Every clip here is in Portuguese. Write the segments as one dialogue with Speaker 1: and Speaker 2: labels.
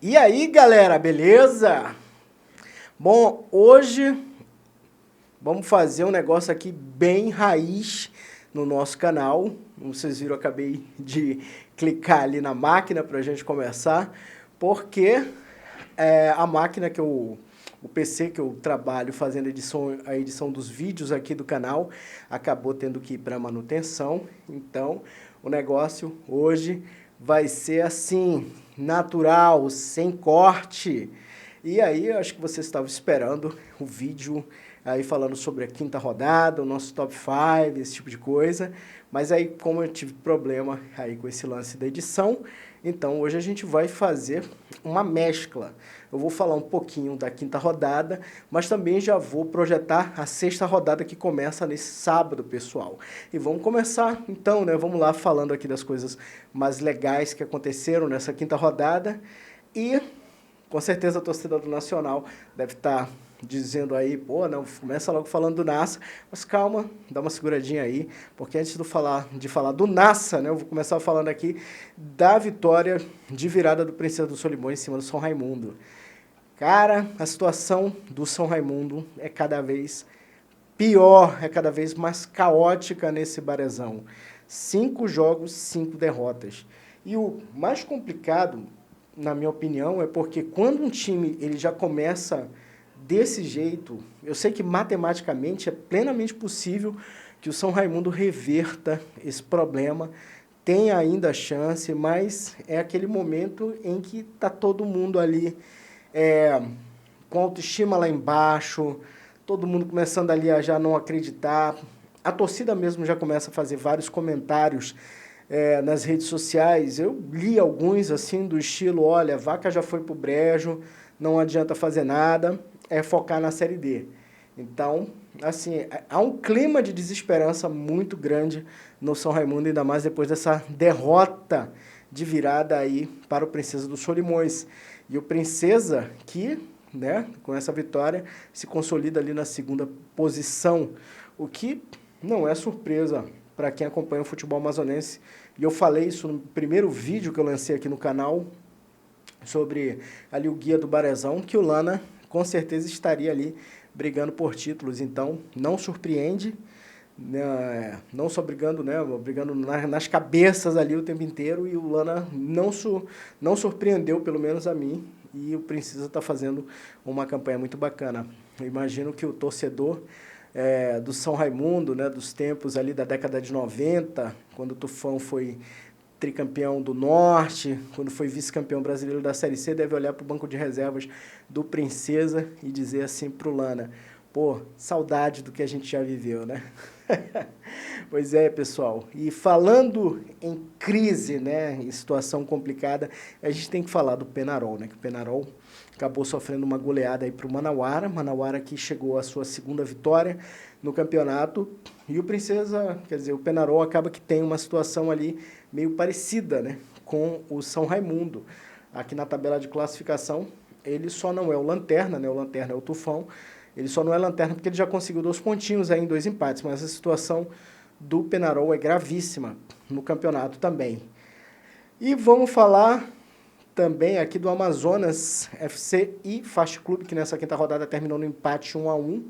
Speaker 1: E aí, galera, beleza? Bom, hoje vamos fazer um negócio aqui bem raiz no nosso canal. Como vocês viram, eu acabei de clicar ali na máquina para a gente começar, porque a máquina o PC que eu trabalho fazendo a edição dos vídeos aqui do canal acabou tendo que ir para manutenção. Então, o negócio hoje vai ser assim, natural, sem corte. E aí, eu acho que você estava esperando o vídeo aí falando sobre a quinta rodada, o nosso top 5, esse tipo de coisa. Mas aí, como eu tive problema aí com esse lance da edição, então hoje a gente vai fazer uma mescla. Eu vou falar um pouquinho da quinta rodada, mas também já vou projetar a sexta rodada que começa nesse sábado, pessoal. E vamos começar então, né? Vamos lá falando aqui das coisas mais legais que aconteceram nessa quinta rodada. E com certeza a torcida do Nacional deve estar dizendo aí, pô, não, começa logo falando do Nassa, mas calma, dá uma seguradinha aí, porque antes de falar do Nassa, né, eu vou começar falando aqui da vitória de virada do Princesa do Solimões em cima do São Raimundo. Cara, a situação do São Raimundo é cada vez pior, é cada vez mais caótica nesse Barezão. 5 jogos, 5 derrotas. E o mais complicado, na minha opinião, é porque quando um time ele já começa desse jeito, eu sei que matematicamente é plenamente possível que o São Raimundo reverta esse problema, tem ainda a chance, mas é aquele momento em que está todo mundo ali com autoestima lá embaixo, todo mundo começando ali a já não acreditar, a torcida mesmo já começa a fazer vários comentários nas redes sociais. Eu li alguns assim do estilo, olha, a vaca já foi pro brejo, não adianta fazer nada, é focar na Série D. Então, assim, há um clima de desesperança muito grande no São Raimundo, ainda mais depois dessa derrota de virada aí para o Princesa do Solimões. E o Princesa que, né, com essa vitória, se consolida ali na segunda posição, o que não é surpresa para quem acompanha o futebol amazonense. E eu falei isso no primeiro vídeo que eu lancei aqui no canal, sobre ali o Guia do Barezão, que o Lana com certeza estaria ali brigando por títulos. Então, não surpreende, né, não só brigando, né, brigando nas cabeças ali o tempo inteiro, e o Lana não surpreendeu, pelo menos a mim, e o Princesa está fazendo uma campanha muito bacana. Eu imagino que o torcedor do São Raimundo, né, dos tempos ali da década de 90, quando o Tufão foi tricampeão do Norte, quando foi vice-campeão brasileiro da Série C, deve olhar para o banco de reservas do Princesa e dizer assim para o Lana, pô, saudade do que a gente já viveu, né? Pois é, pessoal. E falando em crise, né, em situação complicada, a gente tem que falar do Penharol, né? Que o Penharol acabou sofrendo uma goleada aí para o Manauara. Manauara que chegou à sua segunda vitória no campeonato. E o Princesa, quer dizer, o Penharol acaba que tem uma situação ali meio parecida, né, com o São Raimundo. Aqui na tabela de classificação, ele só não é o lanterna, né? O lanterna é o Tufão. Ele só não é lanterna porque ele já conseguiu 2 pontinhos aí em 2 empates, mas a situação do Penharol é gravíssima no campeonato também. E vamos falar também aqui do Amazonas FC e Fast Club, que nessa quinta rodada terminou no empate 1-1.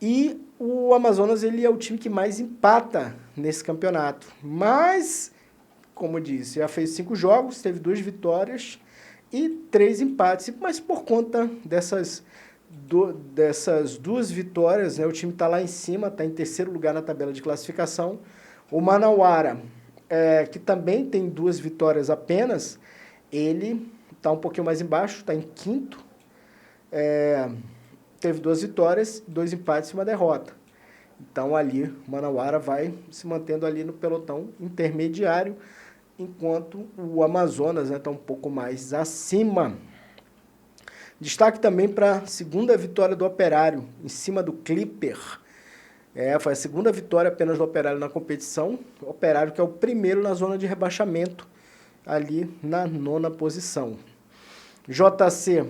Speaker 1: E o Amazonas ele é o time que mais empata nesse campeonato. Mas, como eu disse, já fez 5 jogos, teve 2 vitórias e 3 empates. Mas por conta dessas 2 vitórias, né, o time está lá em cima, está em terceiro lugar na tabela de classificação. O Manauara, que também tem 2 vitórias apenas, ele está um pouquinho mais embaixo, está em quinto. Teve 2 vitórias, 2 empates e uma derrota. Então ali o Manauara vai se mantendo ali no pelotão intermediário, enquanto o Amazonas está um pouco mais acima. Destaque também para a segunda vitória do Operário, em cima do Clipper. Foi a segunda vitória apenas do Operário na competição. O Operário que é o primeiro na zona de rebaixamento, ali na 9ª posição. JC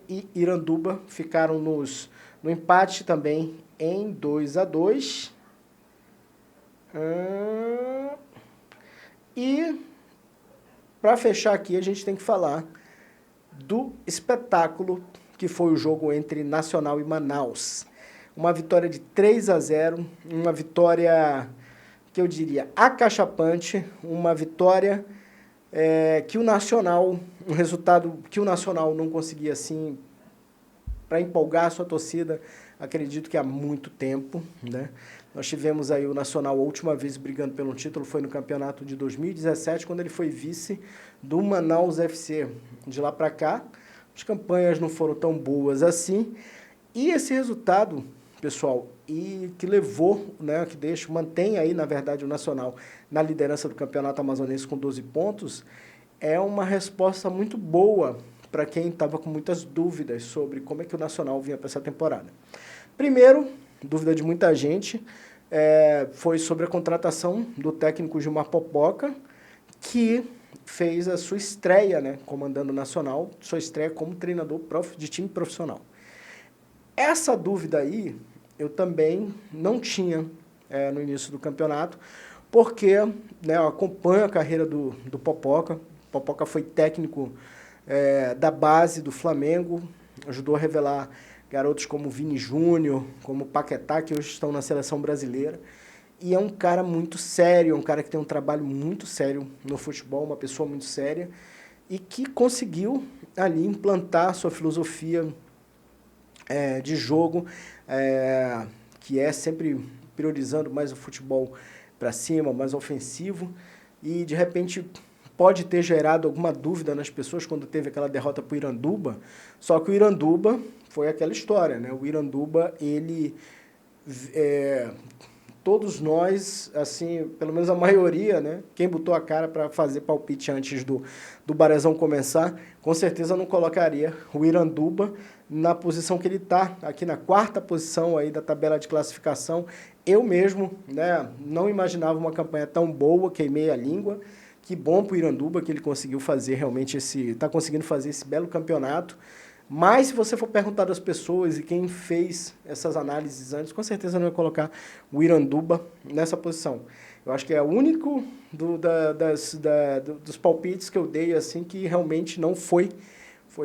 Speaker 1: e Iranduba ficaram no empate também em 2-2. E, para fechar aqui, a gente tem que falar do espetáculo que foi o jogo entre Nacional e Manaus. Uma vitória de 3-0, uma vitória que eu diria acachapante, uma vitória que o Nacional, um resultado que o Nacional não conseguia assim para empolgar a sua torcida, acredito que há muito tempo, né? Nós tivemos aí o Nacional a última vez brigando pelo título, foi no campeonato de 2017, quando ele foi vice do Manaus FC. De lá para cá, as campanhas não foram tão boas assim, e esse resultado, pessoal, e que levou, né, que mantém aí, na verdade, o Nacional na liderança do Campeonato Amazonense com 12 pontos, é uma resposta muito boa para quem estava com muitas dúvidas sobre como é que o Nacional vinha para essa temporada. Primeiro, dúvida de muita gente, foi sobre a contratação do técnico Gilmar Popoca, que fez a sua estreia, né, comandando o Nacional, sua estreia como treinador de time profissional. Essa dúvida aí eu também não tinha no início do campeonato, porque, né, eu acompanho a carreira do Popoca. Popoca foi técnico da base do Flamengo, ajudou a revelar garotos como Vini Júnior, como Paquetá, que hoje estão na seleção brasileira. E é um cara muito sério, é um cara que tem um trabalho muito sério no futebol, uma pessoa muito séria, e que conseguiu ali implantar a sua filosofia de jogo, que é sempre priorizando mais o futebol para cima, mais ofensivo, e de repente pode ter gerado alguma dúvida nas pessoas quando teve aquela derrota para o Iranduba, só que o Iranduba foi aquela história, né? O Iranduba, ele... todos nós, assim, pelo menos a maioria, né? Quem botou a cara para fazer palpite antes do Barezão começar, com certeza não colocaria o Iranduba na posição que ele está, aqui na 4ª posição aí da tabela de classificação. Eu mesmo, né, não imaginava uma campanha tão boa, queimei a língua. Que bom para o Iranduba que ele conseguiu fazer realmente está conseguindo fazer esse belo campeonato. Mas se você for perguntar das pessoas e quem fez essas análises antes, com certeza não vai colocar o Iranduba nessa posição. Eu acho que é o único dos palpites que eu dei assim que realmente não foi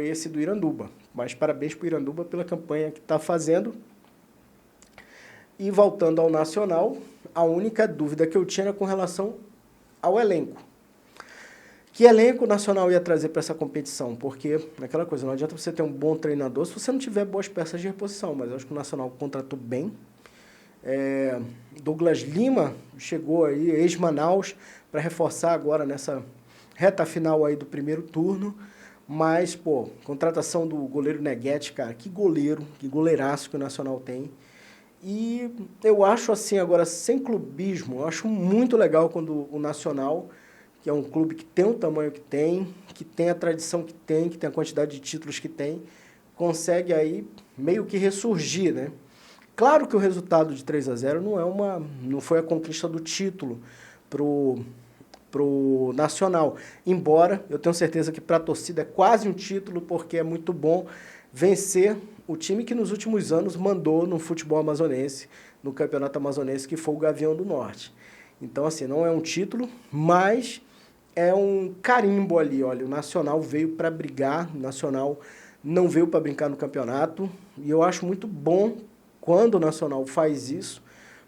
Speaker 1: esse do Iranduba. Mas parabéns para o Iranduba pela campanha que está fazendo. E voltando ao Nacional, a única dúvida que eu tinha era com relação ao elenco. Que elenco o Nacional ia trazer para essa competição? Porque, naquela coisa, não adianta você ter um bom treinador se você não tiver boas peças de reposição, mas eu acho que o Nacional contratou bem. Douglas Lima chegou aí, ex-Manaus, para reforçar agora nessa reta final aí do primeiro turno. Mas, pô, contratação do goleiro Neguete, cara, que goleiraço que o Nacional tem. E eu acho assim, agora, sem clubismo, eu acho muito legal quando o Nacional, que é um clube que tem o tamanho que tem a tradição que tem a quantidade de títulos que tem, consegue aí meio que ressurgir, né? Claro que o resultado de 3-0 não foi a conquista do título pro Nacional, embora eu tenho certeza que para a torcida é quase um título, porque é muito bom vencer o time que nos últimos anos mandou no futebol amazonense, no campeonato amazonense, que foi o Gavião do Norte. Então, assim, não é um título, mas é um carimbo ali, olha, o Nacional veio para brigar, o Nacional não veio para brincar no campeonato, e eu acho muito bom quando o Nacional faz isso,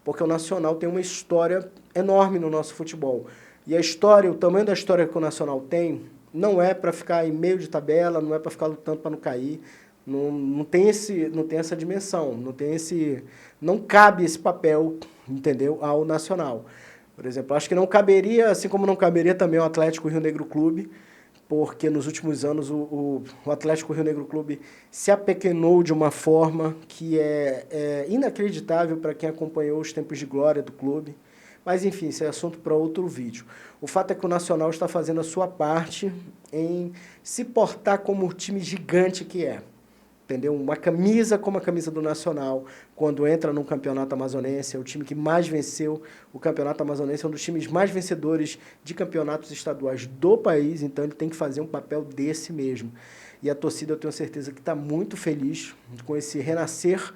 Speaker 1: porque o Nacional tem uma história enorme no nosso futebol. E a história, o tamanho da história que o Nacional tem, não é para ficar em meio de tabela, não é para ficar lutando para não cair, não tem essa dimensão, não cabe esse papel, entendeu, ao Nacional. Por exemplo, acho que não caberia, assim como não caberia também o Atlético Rio Negro Clube, porque nos últimos anos o Atlético Rio Negro Clube se apequenou de uma forma que é inacreditável para quem acompanhou os tempos de glória do clube. Mas, enfim, isso é assunto para outro vídeo. O fato é que o Nacional está fazendo a sua parte em se portar como o time gigante que é. Entendeu? Uma camisa como a camisa do Nacional, quando entra no campeonato amazonense, é o time que mais venceu o campeonato amazonense, é um dos times mais vencedores de campeonatos estaduais do país, então ele tem que fazer um papel desse mesmo. E a torcida, eu tenho certeza que está muito feliz com esse renascer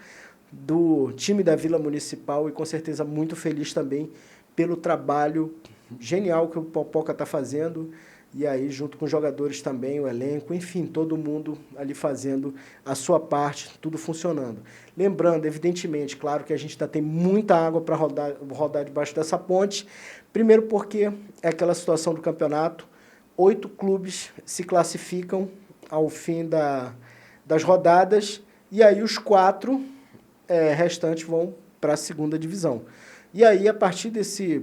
Speaker 1: do time da Vila Municipal e com certeza muito feliz também pelo trabalho genial que o Popoca está fazendo, e aí junto com os jogadores também, o elenco, enfim, todo mundo ali fazendo a sua parte, tudo funcionando. Lembrando, evidentemente, claro que a gente ainda tem muita água para rodar debaixo dessa ponte, primeiro porque é aquela situação do campeonato, 8 clubes se classificam ao fim das rodadas, e aí os 4 restantes vão para a segunda divisão. E aí, a partir desses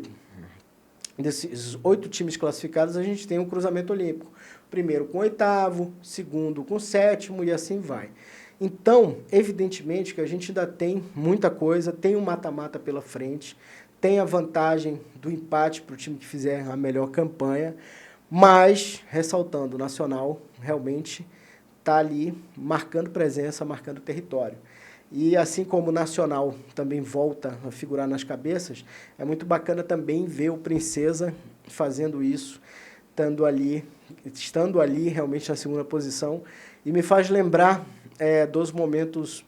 Speaker 1: 8 times classificados, a gente tem um cruzamento olímpico. Primeiro com o 8º, segundo com o 7º e assim vai. Então, evidentemente que a gente ainda tem muita coisa, tem um mata-mata pela frente, tem a vantagem do empate para o time que fizer a melhor campanha, mas, ressaltando, o Nacional realmente está ali marcando presença, marcando território. E assim como o Nacional também volta a figurar nas cabeças, é muito bacana também ver o Princesa fazendo isso, estando ali realmente na segunda posição. E me faz lembrar dos momentos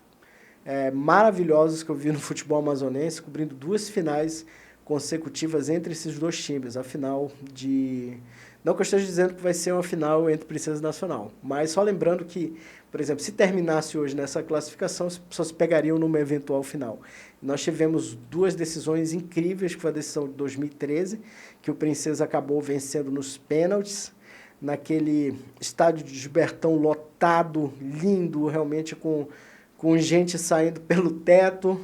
Speaker 1: maravilhosos que eu vi no futebol amazonense, cobrindo 2 finais consecutivas entre esses 2 times. A final de... Não que eu esteja dizendo que vai ser uma final entre Princesa e Nacional, mas só lembrando que, por exemplo, se terminasse hoje nessa classificação, só se pegariam numa eventual final. Nós tivemos 2 decisões incríveis, que foi a decisão de 2013, que o Princesa acabou vencendo nos pênaltis, naquele estádio de Gilbertão lotado, lindo, realmente com gente saindo pelo teto.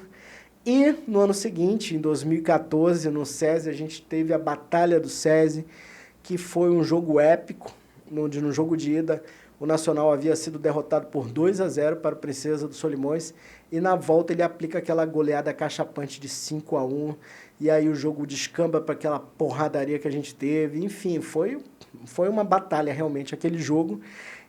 Speaker 1: E no ano seguinte, em 2014, no SESI, a gente teve a Batalha do SESI, que foi um jogo épico, onde no jogo de ida o Nacional havia sido derrotado por 2-0 para o Princesa dos Solimões, e na volta ele aplica aquela goleada cachapante de 5-1, e aí o jogo descamba para aquela porradaria que a gente teve. Enfim, foi uma batalha realmente aquele jogo,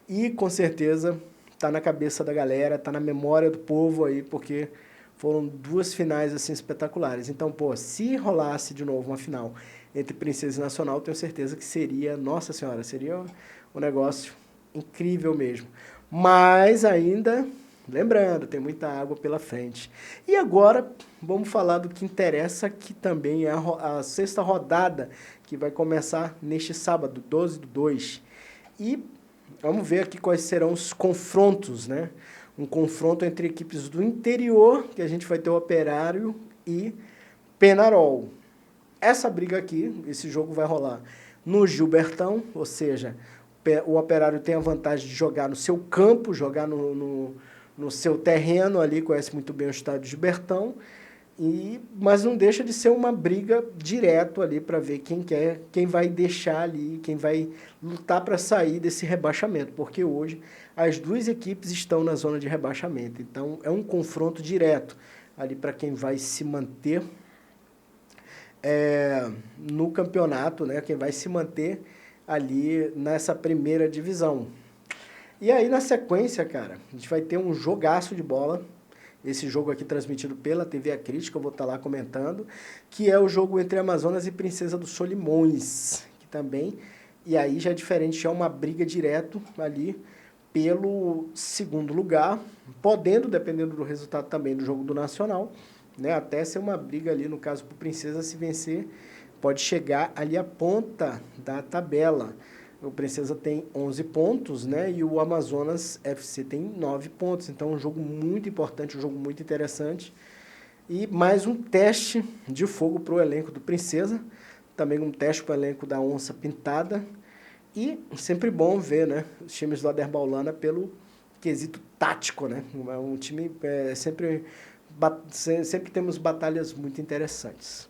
Speaker 1: e com certeza está na cabeça da galera, está na memória do povo aí, porque foram 2 finais assim espetaculares. Então, se rolasse de novo uma final entre Princesa e Nacional, tenho certeza que seria, nossa senhora, seria um negócio incrível mesmo. Mas ainda, lembrando, tem muita água pela frente. E agora, vamos falar do que interessa, que também é a 6ª rodada, que vai começar neste sábado, 12/2. E vamos ver aqui quais serão os confrontos, né? Um confronto entre equipes do interior, que a gente vai ter o Operário e Penharol. Essa briga aqui, esse jogo vai rolar no Gilbertão, ou seja, o Operário tem a vantagem de jogar no seu campo, jogar no seu terreno ali, conhece muito bem o estádio Gilbertão, mas não deixa de ser uma briga direto ali para ver quem vai deixar ali, quem vai lutar para sair desse rebaixamento, porque hoje as 2 equipes estão na zona de rebaixamento, então é um confronto direto ali para quem vai se manter no campeonato, né? Quem vai se manter ali nessa primeira divisão. E aí, na sequência, cara, a gente vai ter um jogaço de bola. Esse jogo aqui transmitido pela TV A Crítica, eu vou estar lá comentando, que é o jogo entre Amazonas e Princesa dos Solimões, que também, e aí já é diferente, já é uma briga direto ali pelo 2º lugar, podendo, dependendo do resultado também do jogo do Nacional, né, até ser uma briga ali, no caso, para o Princesa se vencer, pode chegar ali à ponta da tabela. O Princesa tem 11 pontos, né, e o Amazonas FC tem 9 pontos. Então, é um jogo muito importante, um jogo muito interessante. E mais um teste de fogo para o elenco do Princesa, também um teste para o elenco da Onça Pintada. E sempre bom ver, né, os times do Aderbaulana pelo quesito tático, né? Um time sempre temos batalhas muito interessantes.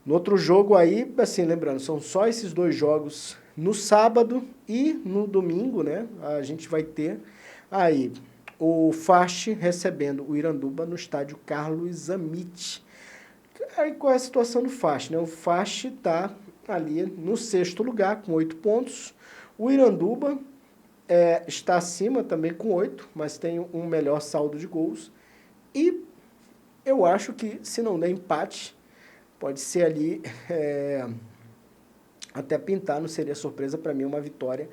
Speaker 1: No outro jogo aí, assim, lembrando, são só esses 2 jogos no sábado e no domingo, né? A gente vai ter aí o FAST recebendo o Iranduba no estádio Carlos Amit. Aí qual é a situação do FAST, né? O FAST está ali no 6º lugar com 8 pontos. O Iranduba está acima também com 8, mas tem um melhor saldo de gols. E eu acho que, se não der empate, pode ser ali, até pintar, não seria surpresa para mim uma vitória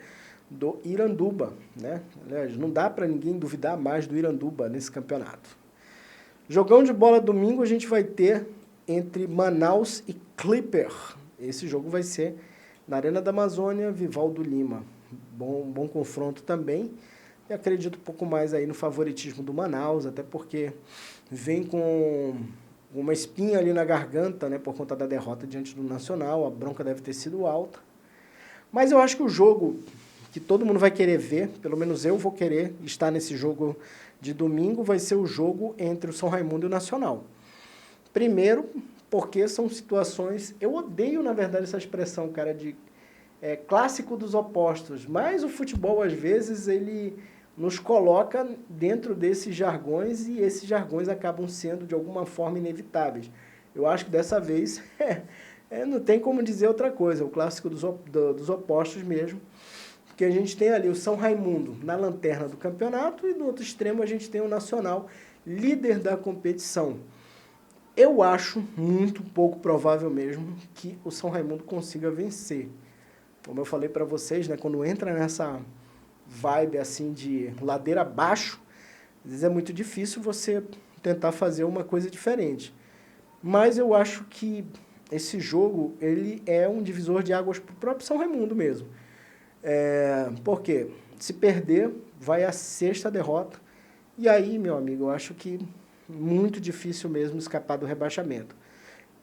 Speaker 1: do Iranduba, né? Aliás, não dá para ninguém duvidar mais do Iranduba nesse campeonato. Jogão de bola domingo a gente vai ter entre Manaus e Clipper. esse jogo vai ser na Arena da Amazônia, Vivaldo Lima. Bom confronto também. E acredito um pouco mais aí no favoritismo do Manaus, até porque vem com uma espinha ali na garganta, né, por conta da derrota diante do Nacional. A bronca deve ter sido alta. Mas eu acho que o jogo que todo mundo vai querer ver, pelo menos eu vou querer estar nesse jogo de domingo, vai ser o jogo entre o São Raimundo e o Nacional. Primeiro, porque são situações... Eu odeio, na verdade, essa expressão, cara, de clássico dos opostos. Mas o futebol, às vezes, ele nos coloca dentro desses jargões e esses jargões acabam sendo, de alguma forma, inevitáveis. Eu acho que dessa vez não tem como dizer outra coisa. O clássico dos opostos mesmo. Porque a gente tem ali o São Raimundo na lanterna do campeonato e no outro extremo a gente tem o Nacional, líder da competição. Eu acho muito pouco provável mesmo que o São Raimundo consiga vencer. Como eu falei para vocês, né, quando entra nessa vibe assim de ladeira abaixo, às vezes é muito difícil você tentar fazer uma coisa diferente. Mas eu acho que esse jogo ele é um divisor de águas para o próprio São Raimundo mesmo. Porque se perder, vai a sexta derrota. E aí, meu amigo, eu acho que muito difícil mesmo escapar do rebaixamento.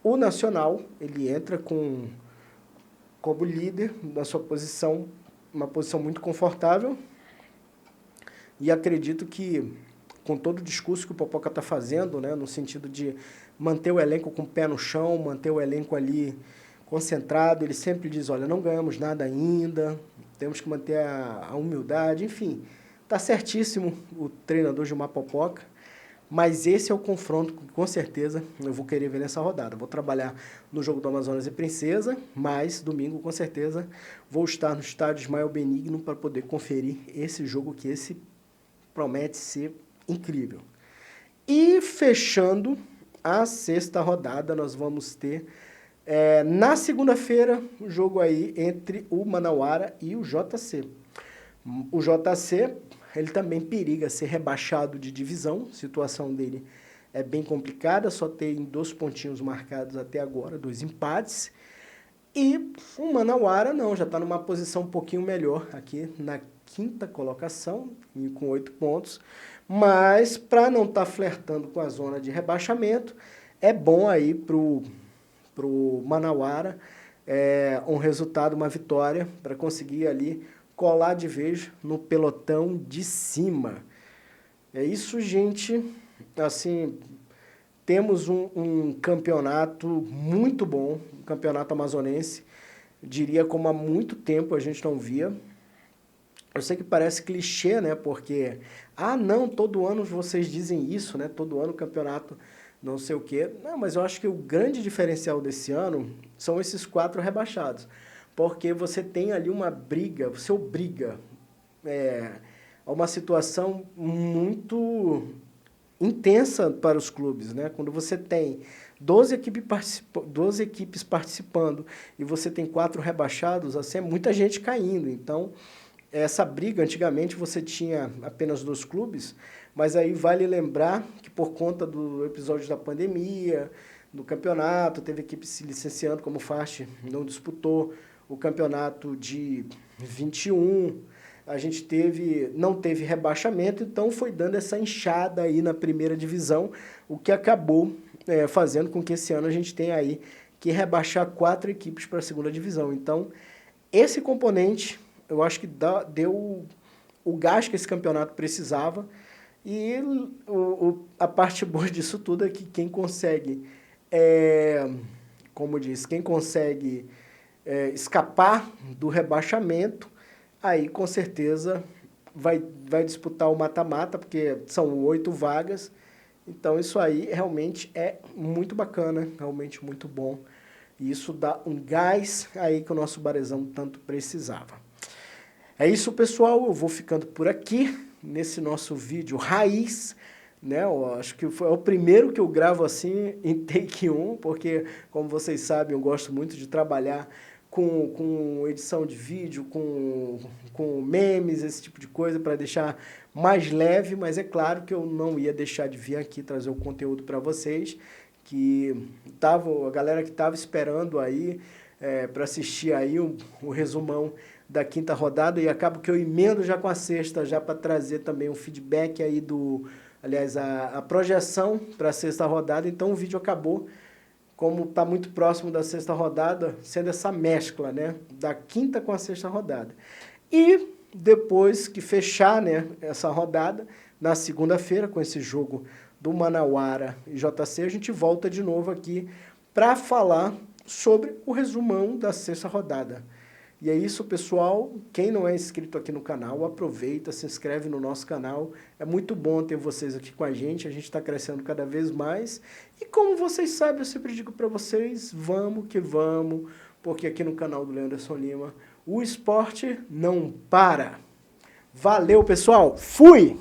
Speaker 1: O Nacional, ele entra como líder da sua posição, uma posição muito confortável. E acredito que, com todo o discurso que o Popoca está fazendo, né, no sentido de manter o elenco com o pé no chão, manter o elenco ali concentrado, ele sempre diz, olha, não ganhamos nada ainda, temos que manter a humildade, enfim. Está certíssimo o treinador Gilmar Popoca, mas esse é o confronto que, com certeza, eu vou querer ver nessa rodada. Vou trabalhar no jogo do Amazonas e Princesa, mas domingo, com certeza, vou estar no estádio Ismael Benigno para poder conferir esse jogo, que esse promete ser incrível. E fechando a sexta rodada, nós vamos ter, na segunda-feira, o jogo aí entre o Manauara e o JC. O JC, ele também periga ser rebaixado de divisão, a situação dele é bem complicada, só tem 2 pontinhos marcados até agora, 2 empates. E o Manauara não, já está numa posição um pouquinho melhor, aqui na 5ª colocação, com 8 pontos. Mas, para não estar flertando com a zona de rebaixamento, é bom aí para o Manauara um resultado, uma vitória, para conseguir ali colar de vez no pelotão de cima. É isso, gente. Assim, temos um campeonato muito bom, um campeonato amazonense. Diria como há muito tempo a gente não via. Eu sei que parece clichê, né? Porque, não, todo ano vocês dizem isso, né? Todo ano o campeonato não sei o quê. Não, mas eu acho que o grande diferencial desse ano são esses 4 rebaixados. Porque você tem ali uma briga, você obriga a uma situação muito intensa para os clubes, né? Quando você tem 12 equipes participando e você tem 4 rebaixados, assim, é muita gente caindo. Então, essa briga, antigamente você tinha apenas 2 clubes, mas aí vale lembrar que por conta do episódio da pandemia, do campeonato, teve equipe se licenciando, como o Fast não disputou o campeonato de 21, a gente não teve rebaixamento, então foi dando essa inchada aí na primeira divisão, o que acabou fazendo com que esse ano a gente tenha aí que rebaixar 4 equipes para a segunda divisão. Então, esse componente, eu acho que deu o gás que esse campeonato precisava, e a parte boa disso tudo é que quem consegue, como diz, quem consegue escapar do rebaixamento, aí com certeza vai disputar o mata-mata, porque são 8 vagas. Então isso aí realmente é muito bacana, realmente muito bom. E isso dá um gás aí que o nosso Barezão tanto precisava. É isso, pessoal. Eu vou ficando por aqui nesse nosso vídeo raiz, né? Eu acho que foi o primeiro que eu gravo assim em take 1, porque, como vocês sabem, eu gosto muito de trabalhar com edição de vídeo, com memes, esse tipo de coisa, para deixar mais leve, mas é claro que eu não ia deixar de vir aqui trazer o conteúdo para vocês, que a galera que estava esperando aí para assistir aí o resumão da quinta rodada, e acabo que eu emendo já com a sexta, já para trazer também um feedback aí aliás, a projeção para a sexta rodada. Então o vídeo acabou, como está muito próximo da sexta rodada, sendo essa mescla, né, da quinta com a sexta rodada. E depois que fechar, né, essa rodada, na segunda-feira, com esse jogo do Manauara e JC, a gente volta de novo aqui para falar sobre o resumão da sexta rodada. E é isso, pessoal. Quem não é inscrito aqui no canal, aproveita, se inscreve no nosso canal. É muito bom ter vocês aqui com a gente está crescendo cada vez mais. E como vocês sabem, eu sempre digo para vocês, vamos que vamos, porque aqui no canal do Leanderson Lima, o esporte não para. Valeu, pessoal. Fui!